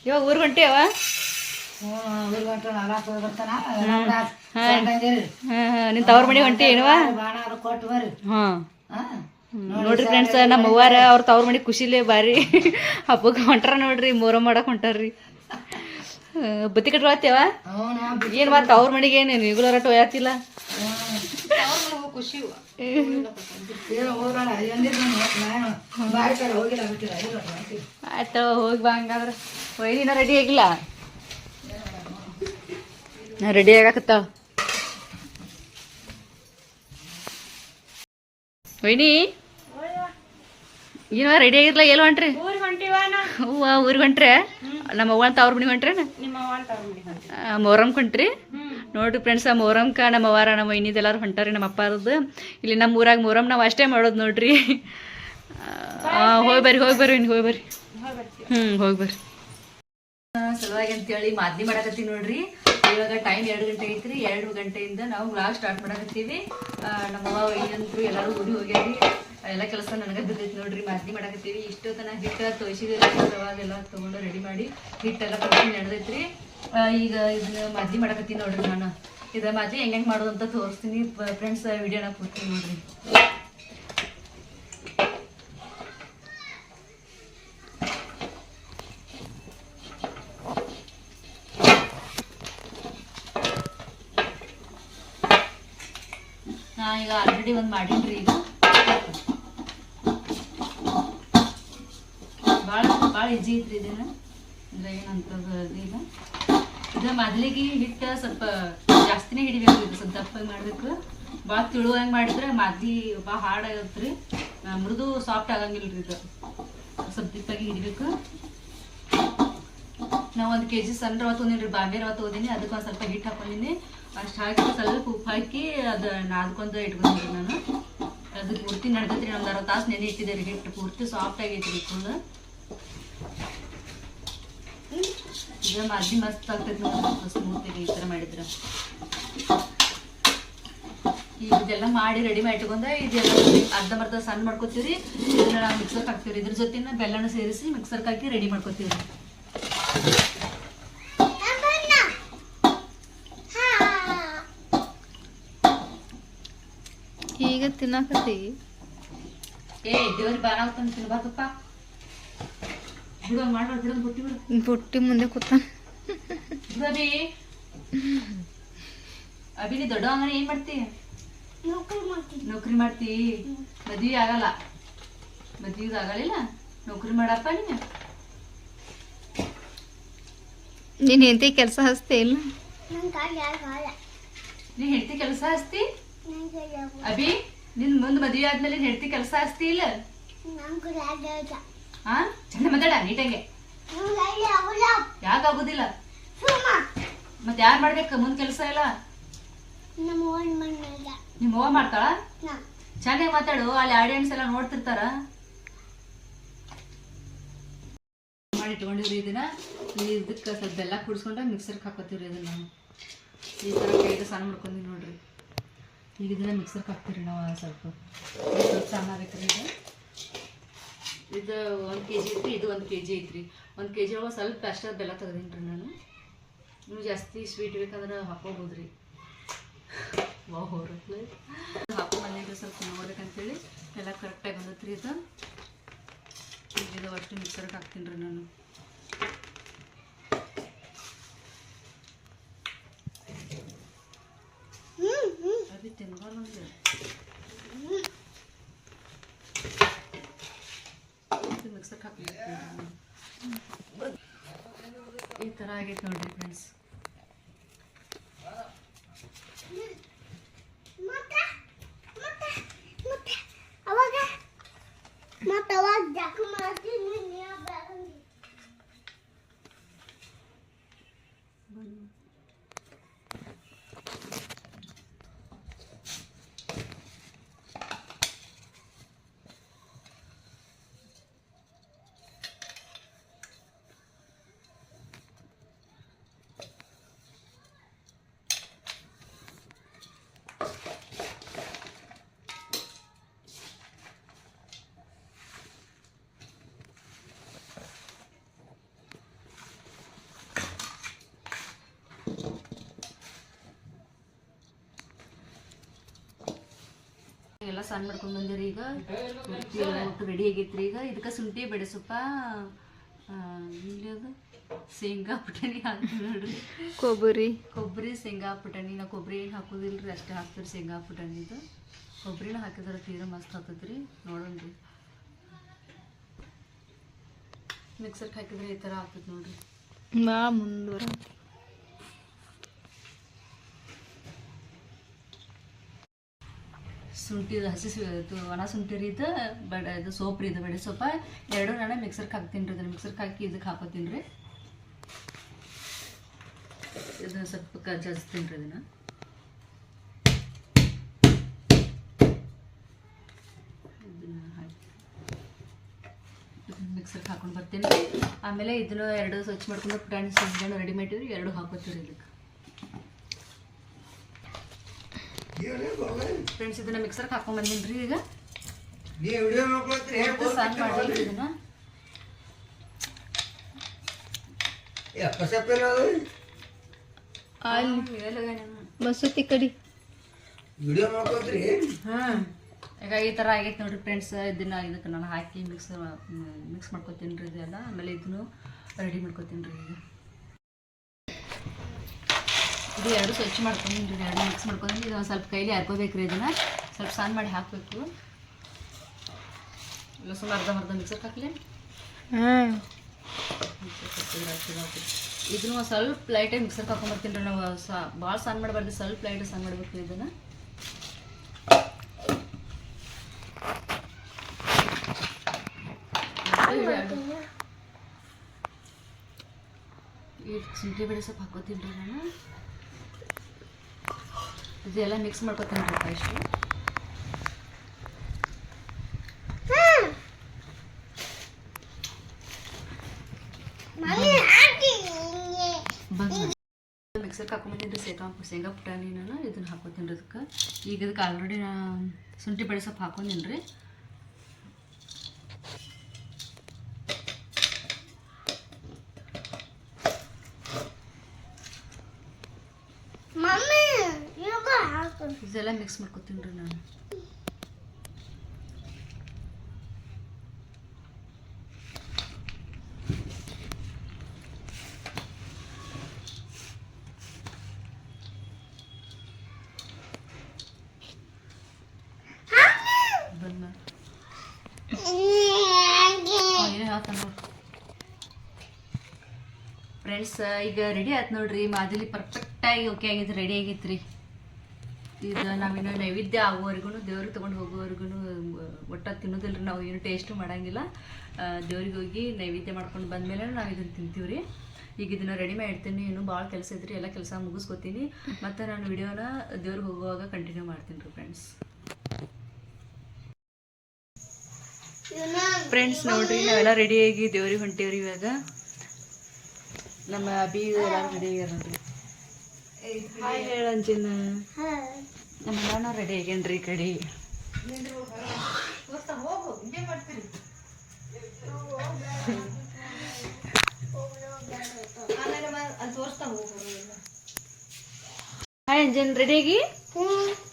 ಇವಾಗ ಊರಿಗೆ ಹೊಂಟಿಯವ? ನಿನ್ ತವ್ರ ಮನೆ ಹೊಂಟಿ ಏನವ? ಹಾಂ ನೋಡ್ರಿ ಫ್ರೆಂಡ್ಸ್, ನಮ್ಮ ಅವ್ವಾರ ಅವ್ರ ತವ್ರ ಮನೆ ಖುಷಿಲೇ ಬಾರಿ ಹಬ್ಬಕ್ಕೆ ಹೊಂಟ್ರ ನೋಡ್ರಿ. ಮೊಹರಂ ಮಾಡಕ್ ಹೊಂಟಾರ್ರಿ. ಬತ್ತಿ ಕಟ್ಕೊಳತ್ತೇವ? ಏನು ಮತ್ತೆ ಅವ್ರ ಮನೆಗೆ ಏನು ಈಗಲೂ ಒಯ್ಯಾತಿಲ್ಲ? ಖುಷಿ ಆಯ್ತು, ಹೋಗಿ ಬಾ. ಹಂಗಾದ್ರೆ ವೈನಿನ ರೆಡಿ ಆಗಿಲ್ಲ? ನಾ ರೆಡಿ ಆಗಾಕತ್ತಾಳ. ವೈನಿ ಏನೋ ರೆಡಿ ಆಗಿರ್ಲ? ಎಲ್ಲಿ ಹೊಂಟ್ರಿ? ಹೂವ ಊರಿಗೆ ಹೊಂಟ್ರೆ? ನಮ್ಮ ಅವ್ವ ಅಂತ ಅವ್ರ ಮನೆ ಹೊಂಟ್ರೇನ? ಮೊಹರಂ ಹೊಂಟ್ರಿ? ನೋಡ್ರಿ ಫ್ರೆಂಡ್ಸ್, ಮೊಹರಂಕ ನಮ್ಮ ಅವ್ವಾರ ನಮ್ಮ ವೈನಿದು ಎಲ್ಲಾರು ಹೊಂಟಾರಿ. ನಮ್ಮ ಅಪ್ಪಾರದ್ದು ಇಲ್ಲಿ ನಮ್ಮ ಊರಾಗ ಮೊಹರಂ ನಾವು ಅಷ್ಟೇ ಮಾಡೋದು ನೋಡ್ರಿ. ಹೋಗಿ ಬರ್ರಿ ಹೋಗಿ ಬರ್ರಿ ಹೋಗಿ ಬರ್ರಿ. ಹೋಗಿ ಬರ್ರಿ. ಸಲುವಾಗಿ ಅಂತೇಳಿ ಮಾದ್ಲಿ ಮಾಡಕತ್ತೀವಿ ನೋಡ್ರಿ. ಇವಾಗ ಟೈಮ್ 2 ಗಂಟೆ ಐತ್ರಿ. 2 ಗಂಟೆಯಿಂದ ನಾವು ವ್ಲಾಗ್ ಸ್ಟಾರ್ಟ್ ಮಾಡಕತ್ತೀವಿ. ನಮ್ಮ ಅವ್ವ ವೈನಂತರು ಎಲ್ಲರೂ ಊರಿ ಹೋಗ್ಯಾರಿ. ಎಲ್ಲ ಕೆಲಸ ನನಗೆ ಬಿದ್ದೈತಿ ನೋಡ್ರಿ. ಮಾದ್ಲಿ ಮಾಡಕತ್ತೀವಿ. ಇಷ್ಟೊತ್ತನ ಹಿಟ್ಟು ತೋಯಿಸಿದ್ರಿ. ಎಲ್ಲ ತೊಗೊಂಡು ರೆಡಿ ಮಾಡಿ ಹಿಟ್ಟೆಲ್ಲ ಕೊಟ್ಟು ನಡೆದೈತ್ರಿ. ಈಗ ಇದನ್ನ ಮಾದ್ಲಿ ಮಾಡಕತ್ತೀನಿ ನೋಡ್ರಿ. ನಾನು ಇದು ಮಾದ್ಲಿ ಹೆಂಗೆ ಮಾಡೋದು ಅಂತ ತೋರಿಸ್ತೀನಿ ಫ್ರೆಂಡ್ಸ್. ವಿಡಿಯೋನ ಕೊಡ್ತೀನಿ ನೋಡ್ರಿ. ನಾ ಈಗ ಆಲ್ರೆಡಿ ಒಂದು ಮಾಡೀನ್ರಿ. ಈಗ ಭಾಳ ಈಜಿ ಐತ್ರಿ. ಇದನ್ನ ಅಂದ್ರೆ ಏನಂತದ ಈಗ ಇದು ಮೊದಲಿಗೆ ಹಿಟ್ಟು ಸ್ವಲ್ಪ ಜಾಸ್ತಿನೇ ಹಿಡಿಬೇಕು. ಇದು ಸ್ವಲ್ಪ ದಪ್ಪಗೆ ಮಾಡಬೇಕು. ಭಾಳ ತಿಳುವಂಗೆ ಮಾಡಿದ್ರೆ ಮಾದ್ಲಿ ಭಾಳ ಹಾರ್ಡ್ ಆಗತ್ರಿ. ಮೃದು ಸಾಫ್ಟ್ ಆಗಂಗಿಲ್ಲ ರೀ. ಇದು ಸ್ವಲ್ಪ ದಿಪ್ಪಾಗಿ ಹಿಡಿಬೇಕು. ನಾವು 1 kg ಸಣ್ಣ ರವೆ ತೊಗೊಂಡಿನಿ. ಬಾಂಬೆ ರವೆ ತೊಗೊಂಡಿನಿ. ಅದಕ್ಕೆ ಒಂದು ಸ್ವಲ್ಪ ಹಿಟ್ಟು ಹಾಕೊಂಡಿನಿ. ಅಷ್ಟು ಹಾಕಿ ಸ್ವಲ್ಪ ಉಪ್ಪು ಹಾಕಿ ಅದು ನಾದ್ಕೊಂಡು ಇಟ್ಕೊಂಡಿದ್ರಿ ನಾನು. ಅದು ಪೂರ್ತಿ ನಡೆದೈತ್ರಿ. ಒಂದು 60 ತಾಸು ನೆನೆ ಇಟ್ಟಿದ್ದೆ ರೀ. ಹಿಟ್ಟು ಪೂರ್ತಿ ಸಾಫ್ಟ್ ಆಗೈತಿ ಫುಲ್. ಈಗ ಮಾದ್ಲಿ ಮಸ್ತ್ ಆಗ್ತೈತಿ ನೋಡಿ. ಸ್ಮೂತಿಗೆ ಈ ಥರ ಮಾಡಿದ್ರೆ. ಈಗ ಇದೆಲ್ಲ ಮಾಡಿ ರೆಡಿ ಮಾಡಿ ಇಟ್ಕೊಂಡ ಇದೆಲ್ಲ ಅರ್ಧಂಬರ್ಧ ಸಣ್ಣ ಮಾಡ್ಕೊತೀವಿ. ಇದನ್ನ ನಾವು ಮಿಕ್ಸರ್ಗೆ ಹಾಕ್ತೀವಿ. ಇದ್ರ ಜೊತೆ ಬೆಲ್ಲನ ಸೇರಿಸಿ ಮಿಕ್ಸರ್ಗೆ ಹಾಕಿ ರೆಡಿ ಮಾಡ್ಕೊತೀವಿ. ಈಗ ತಿನ್ನಕತ್ತಿ ದೇವ್ರಿಗೆ ಬಾರ ಆಗ್ತಾನೆ. ತಿನ್ಬಾರ್ದಪ್ಪ ಬಿಡು. ಮಾಡ್ಬಾರ್ದು ಬಿಡೋದು. ಬುಟ್ಟಿ ಬಿಡು. ಬುಟ್ಟಿ ಮುಂದೆ ಕೂತ ಅಭಿ ಅಭಿ ನೀ ದೊಡ್ಡ ಅಂಗಡಿ ಏನ್ ಮಾಡ್ತಿ? ನೌಕರಿ ಮಾಡ್ತಿ? ಮದ್ವಿ ಆಗಲ್ಲ? ಮದ್ವಿಗೆ ಆಗಲಿಲ್ಲ? ನೌಕರಿ ಮಾಡಪ್ಪ. ನೀನ್ ಹೆಂಡತಿ ಕೆಲಸ ಹಚ್ತಿ ಇಲ್ಲ? ನೀನ್ ಹೆಂಡತಿ ಕೆಲಸ ಹಚ್ತಿ? ಅಭಿ ನಿನ್ ಮುಂದ್ ಮದ್ವಿ ಆದ್ಮೇಲೆ ಹೆಂಡತಿ ಕೆಲಸ ಹಚ್ತಿ ಇಲ್ಲ? ಹಾ ಚಂದ ಮಾತಾಡ ನೀಟಂಗೆ. ಯಾಕಾಗುದಿಲ್ಲ? ಮತ್ ಯಾರ್ ಮಾಡ್ಬೇಕ ಮುಂದ್ ಕೆಲಸ ಎಲ್ಲ? ನಿಮ್ಮ ಅವ್ವ ಮಾಡ್ತಾಳ? ಚೆನ್ನಾಗಿ ಮಾತಾಡು. ಅಲ್ಲಿ ಆಡಿಯನ್ಸ್ ಎಲ್ಲ ನೋಡ್ತಿರ್ತಾರ. ಮಾಡಿ ಇಟ್ಕೊಂಡಿವ್ರಿ. ಇದನ್ನ ಇದಕ್ಕೆ ಸ್ವಲ್ಪ ಬೆಲ್ಲ ಕುಡಿಸ್ಕೊಂಡ ಮಿಕ್ಸರ್ಗೆ ಹಾಕೋತೀವ್ರಿ. ಇದನ್ನ ಈ ಥರ ಕೈಗೆ ಸಣ್ಣ ಮಾಡ್ಕೊಂಡಿ ನೋಡ್ರಿ. ಈಗ ಇದನ್ನ ಮಿಕ್ಸರ್ಗೆ ಹಾಕ್ತೀವಿ ನಾವು. ಸ್ವಲ್ಪ ಸಣ್ಣ ಆಗೈತ್ರಿ. ಇದು 1 kg ಐತ್ರಿ. ಇದು 1 kg ಐತ್ರಿ. 1 kg ಒಳಗೆ ಸ್ವಲ್ಪ ಅಷ್ಟೇ ಬೆಲ್ಲ ತೆಗೆದೀನಿ ನಾನು. ನೀವು ಜಾಸ್ತಿ ಸ್ವೀಟ್ ಬೇಕಂದ್ರೆ ಹಾಕೋಬೋದ್ರಿ. ಹೊರತ್ಲೆ ಹಾಕೋ ಮನೆಗೆ ಸ್ವಲ್ಪ ನೋಡ್ಬೇಕಂತೇಳಿ ಎಲ್ಲ ಕರೆಕ್ಟಾಗಿ ಬಂದತ್ರಿ. ಇದು ಈಗ ಅಷ್ಟು ಮಿಕ್ಸರ್ಗೆ ಹಾಕ್ತೀನಿ ರೀ ನಾನು. ಅಭಿ ತಿನ್ಬಾರ್ದು. ಮಿಕ್ಸರ್ಗೆ ಹಾಕಿ ಈ ಥರ ಆಗೈತೆ ನೋಡ್ರಿ ಫ್ರೆಂಡ್ಸ್. ಸಾನ್ ಮಾಡ್ಕೊಂಡು ಬಂದಿರಿ. ಈಗ ಒಟ್ಟು ರೆಡಿ ಆಗೈತ್ರಿ. ಈಗ ಇದಕ್ಕೆ ಶುಂಠಿ ಬೆಳೆ ಸೊಪ್ಪ ಇಲ್ಲಿ ಅದು ಶೇಂಗಾ ಪುಟಾಣಿ ಹಾಕ್ತೀವಿ ನೋಡ್ರಿ. ಕೊಬ್ಬರಿ ಶೇಂಗಾ ಪುಟಾಣಿ. ನಾವು ಕೊಬ್ಬರಿ ಏನು ಹಾಕೋದಿಲ್ಲ ರೀ, ಅಷ್ಟೇ ಹಾಕ್ತೀವಿ ಶೇಂಗಾ ಪುಟಾಣಿದು. ಕೊಬ್ಬರಿನ ಹಾಕಿದ್ರೆ ತೀರಾ ಮಸ್ತ್ ಆಗ್ತೈತ್ರಿ. ನೋಡೋಣ್ರಿ, ಮಿಕ್ಸರ್ಗೆ ಹಾಕಿದ್ರೆ ಈ ಥರ ಆಗ್ತೈತೆ ನೋಡ್ರಿ. ಮುಂದುವರ ಶುಂಠಿ ಹಸಿ ಒಣ ಶುಂಠಿ ರೀ ಇದು, ಇದು ಸೋಪ್ ರೀ, ಇದು ಬೆಳೆ ಸೊಪ್ಪ ಎರಡು ನಾನು ಮಿಕ್ಸರ್ಗೆ ಹಾಕ್ತೀನಿ ರೀ. ಅದನ್ನು ಮಿಕ್ಸರ್ಗೆ ಹಾಕಿ ಇದಕ್ಕೆ ಹಾಕೋತೀನಿ ರೀ. ಇದನ್ನು ಸ್ವಲ್ಪ ಜಜ್ತೀನಿ ರೀ. ಇದನ್ನು ಮಿಕ್ಸರ್ಗೆ ಹಾಕೊಂಡು ಬರ್ತೀನಿ. ಆಮೇಲೆ ಇದನ್ನು ಎರಡು ಸ್ವಚ್ಛ ಮಾಡ್ಕೊಂಡು ಪುಟಾಣಿ ಸಜ್ಜನ್ನು ರೆಡಿ ಮಾಡಿದ್ರಿ, ಎರಡು ಹಾಕೋತೀವಿ ಇದಕ್ಕೆ. ಫ್ರೆಂಡ್ಸ್ ಇದನ್ನ ಮಿಕ್ಸರ್ಗೆ ಹಾಕೊಂಡ್ ಬಂದಿನಿ ರೀ. ಈಗ ಸಾನ್ ಮಾಡಿ ಇದನ್ನ ಮಸೂತಿ ಕಡಿ ಈಗ ಈ ಥರ ಆಗೈತೆ ನೋಡ್ರಿ ಫ್ರೆಂಡ್ಸ್. ಇದಕ್ಕೆ ನಾನು ಹಾಕಿ ಮಿಕ್ಸ್ ಮಾಡ್ಕೊತೀನಿ ರೀ ಇದೆಲ್ಲ. ಆಮೇಲೆ ಇದನ್ನು ರೆಡಿ ಮಾಡ್ಕೊತೀನಿ ರೀ. ಈಗ ಇದು ಎರಡು ಸ್ವಚ್ಛ ಮಾಡ್ಕೊಂಡಿನಿ ರೀ, ಎರಡು ಮಿಕ್ಸ್ ಮಾಡ್ಕೊಂಡು ಇದು ಒಂದು ಸ್ವಲ್ಪ ಕೈಲಿ ಹರ್ಕೋಬೇಕು ರೀ. ಇದನ್ನು ಸ್ವಲ್ಪ ಸಾನ್ ಮಾಡಿ ಹಾಕಬೇಕು. ಇಲ್ಲ ಸುಮಾರು ಅರ್ಧ ಮಿಕ್ಸರ್ಗೆ ಹಾಕಲಿ. ಇದನ್ನು ಒಂದು ಸ್ವಲ್ಪ ಲೈಟಾಗಿ ಮಿಕ್ಸರ್ಗೆ ಹಾಕೊಂಡ್ಬರ್ತೀನಿ ರೀ. ನಾವು ಭಾಳ ಸಾನ್ ಮಾಡಬಾರ್ದು, ಸ್ವಲ್ಪ ಲೈಟಾಗಿ ಸಾನ್ ಮಾಡಬೇಕು ಇದನ್ನು. ಈ ಶುಂಠಿ ಬೆಳೆ ಸೊಪ್ಪು ಹಾಕೋತೀನಿ ರೀ ನಾನು. ಇದೆಲ್ಲ ಮಿಕ್ಸ್ ಮಾಡ್ಕೊತೀನಿ ರೀ ಫಸ್ಟ್. ಮಿಕ್ಸರ್ಗೆ ಹಾಕೊಂಡ್ಬಂದಿನಿ ಶೇಂಗಾ ಪುಟಾಣಿ. ನಾನು ಇದನ್ನು ಹಾಕೋತೀನಿ ರೀ ಅದಕ್ಕೆ. ಈಗ ಇದಕ್ಕೆ ಆಲ್ರೆಡಿ ನಾನು ಶುಂಠಿ ಬೆಳೆ ಸೊಪ್ಪು ಹಾಕೊಂಡಿನಿ ರೀ. ಇದೆಲ್ಲ ಮಿಕ್ಸ್ ಮಾಡ್ಕೊತೀನಿ ರೀ ನಾನು. ಫ್ರೆಂಡ್ಸ್ ಈಗ ರೆಡಿ ಆಯ್ತು ನೋಡ್ರಿ. ಮಾದಲಿ ಪರ್ಫೆಕ್ಟಾಗಿ ಓಕೆ ಆಗೈತೆ, ರೆಡಿ ಆಗೈತೆ ರೀ. ಇದು ನಾವಿನ್ನು ನೈವೇದ್ಯ ಆಗೋವರೆಗೂ, ದೇವ್ರಿಗೆ ತೊಗೊಂಡು ಹೋಗೋವರೆಗೂ ಒಟ್ಟು ತಿನ್ನೋದಿಲ್ಲ ರೀ. ನಾವು ಏನು ಟೇಸ್ಟು ಮಾಡೋಂಗಿಲ್ಲ. ದೇವ್ರಿಗೆ ಹೋಗಿ ನೈವೇದ್ಯ ಮಾಡ್ಕೊಂಡು ಬಂದಮೇಲೆ ನಾವು ಇದನ್ನು ತಿಂತೀವಿ ರೀ. ಈಗ ಇದನ್ನು ರೆಡಿ ಮಾಡಿ ಇಡ್ತೀನಿ. ಇನ್ನೂ ಭಾಳ ಕೆಲಸ ಐತ್ರಿ, ಎಲ್ಲ ಕೆಲಸ ಮುಗಿಸ್ಕೊತೀನಿ. ಮತ್ತು ನಾನು ವಿಡಿಯೋನ ದೇವ್ರಿಗೆ ಹೋಗುವಾಗ ಕಂಟಿನ್ಯೂ ಮಾಡ್ತೀನಿ ರೀ ಫ್ರೆಂಡ್ಸ್. ಫ್ರೆಂಡ್ಸ್ ನೋಡ್ರಿ, ನಾವೆಲ್ಲ ರೆಡಿಯಾಗಿ ದೇವ್ರಿಗೆ ಹೊಂಟೇವ್ರಿ. ಇವಾಗ ನಮ್ಮ ಅಭಿ ಎಲ್ಲರೂ ರೆಡಿ ಆಗ್ಯಾರ ನೋಡ್ರಿ. ಹಾಯ್ ಹೇಳ ಅಂಜಿನ. ನಮ್ಮ ಅಣ್ಣ ರೆಡಿ ಆಗ್ಯಾನ್ರಿ. ಕಡೆ ಹಾಯ್ ಅಂಜನ್, ರೆಡಿಯಾಗಿ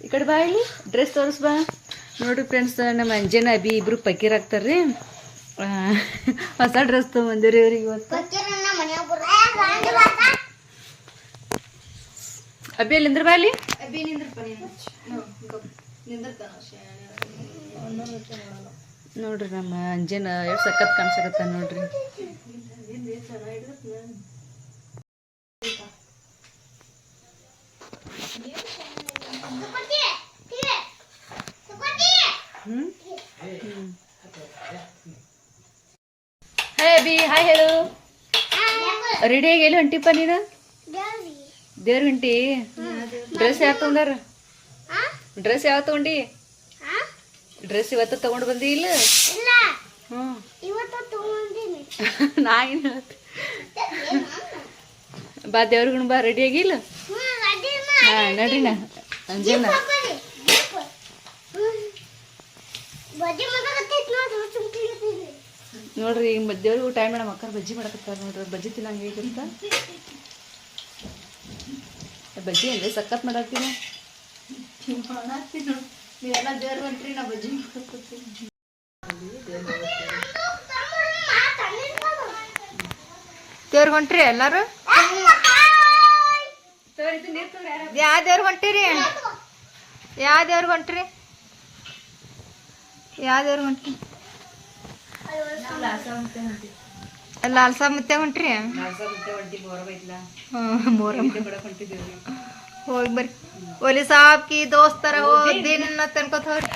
ಈ ಕಡೆ ಬಾ. ಇಲ್ಲಿ ಡ್ರೆಸ್ ತೋರಿಸ್ ಬಾ. ನೋಡ್ರಿ ಫ್ರೆಂಡ್ಸ್, ನಮ್ಮ ಅಂಜನ ಅಭಿ ಇಬ್ರು ಪಕೀರ್ ಆಗ್ತಾರ್ರಿ. ಹೊಸ ಡ್ರೆಸ್ ತೊಗೊಂಬಂದಿರಿ ಇವ್ರಿಗೆ ಇವತ್ತು. ಅಭಿ ಅಲ್ಲಿ ನಿಂದ್ರ ಬಾ. ಅಲ್ಲಿ ನೋಡ್ರಿ ನಮ್ಮ ಅಂಜನ ಎಷ್ಟು ಸಖತ್ ಕಾಣಿಸಕತ್ತ ನೋಡ್ರಿ. ಹಾಯ್ ಅಭಿ, ಹಾಯ್ ಹೇಳು. ರೆಡಿಯಾಗಿ ಎಲ್ಲಿ ಹೊಂಟಿಪ್ಪ ನೀನು? ದೇವ್ರ ಹೊಂಟಿ. ಡ್ರೆಸ್ ಯಾರು ತಗೊಂಡಾರ? ಡ್ರೆಸ್ ಯಾವ ತಗೊಂಡಿ? ಡ್ರೆಸ್ ಇವತ್ತು ತಗೊಂಡು ಬಂದಿ ಇಲ್ಲ? ಹ್ಞೂ ನಾ ಏನು ಹೇಳತ್ತೆ. ಬಾ ದೇವ್ರಿಗೂ ಬಾ, ರೆಡಿಯಾಗಿಲ್ಲ? ಹಾಂ ನಡ್ರಿ. ನಾ ಅಂಜನ ನೋಡ್ರಿ, ಈಗ ದೇವ್ರಿಗೂ ಟೈಮ್ ಮೇಡಮ್ ಅಕ್ಕ ಬಜ್ಜಿ ಮಾಡಕತ್ತಾರ ನೋಡ್ರಿ. ಬಜ್ಜಿ ತಿನ್ನಂಗೆ ಐತಂತ. ಬಜ್ಜಿ ಅಂದ್ರೆ ಸಖತ್ ಮಾಡತ್ತೀನಿ. ನೀವೆಲ್ಲ ದೇವ್ರ ಹೊಂಟ್ರಿ ನಾ ಬಜ್ಜಿ ಮಾಡ್ಕೊತೀನಿ. ದೇವ್ರ ಹೊಂಟ್ರಿ ಎಲ್ಲಾರು? ಯಾವ ದೇವ್ರ ಹೊಂಟಿರಿ? ಯಾವ ದೇವ್ರ ಹೊಂಟ್ರಿ? ಯಾವ ದೇವ್ರ ಹೊಂಟ್ರಿ? ಲಾಲ್ಸಾ ಮುತ್ತೆ ಹೊಂಟ್ರಿ? ಹೋಗಿ ಬರ್ರಿ. ಒಲಿ ಸಾಬ್ ಕಿ ದೋಸ್ತರ ಹೋ ದಿನ ತನ್ಕೋತ ಹೋಗ್ರಿ.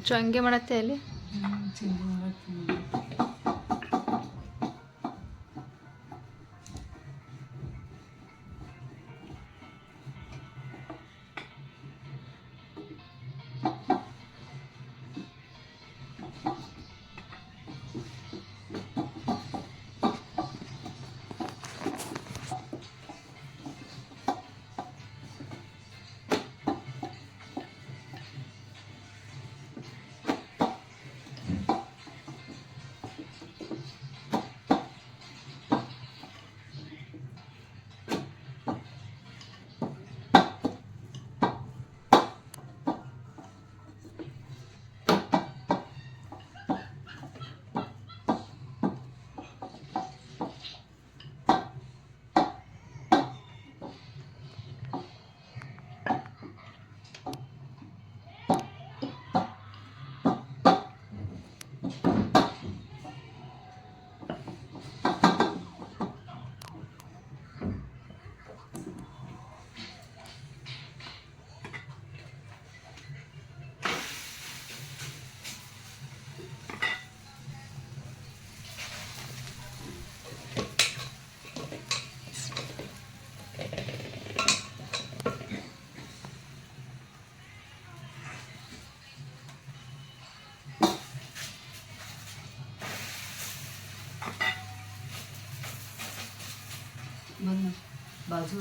ಚಂಗೆ ಮಾಡತ್ತೆ ಅಲ್ಲಿ. ಬಾಜು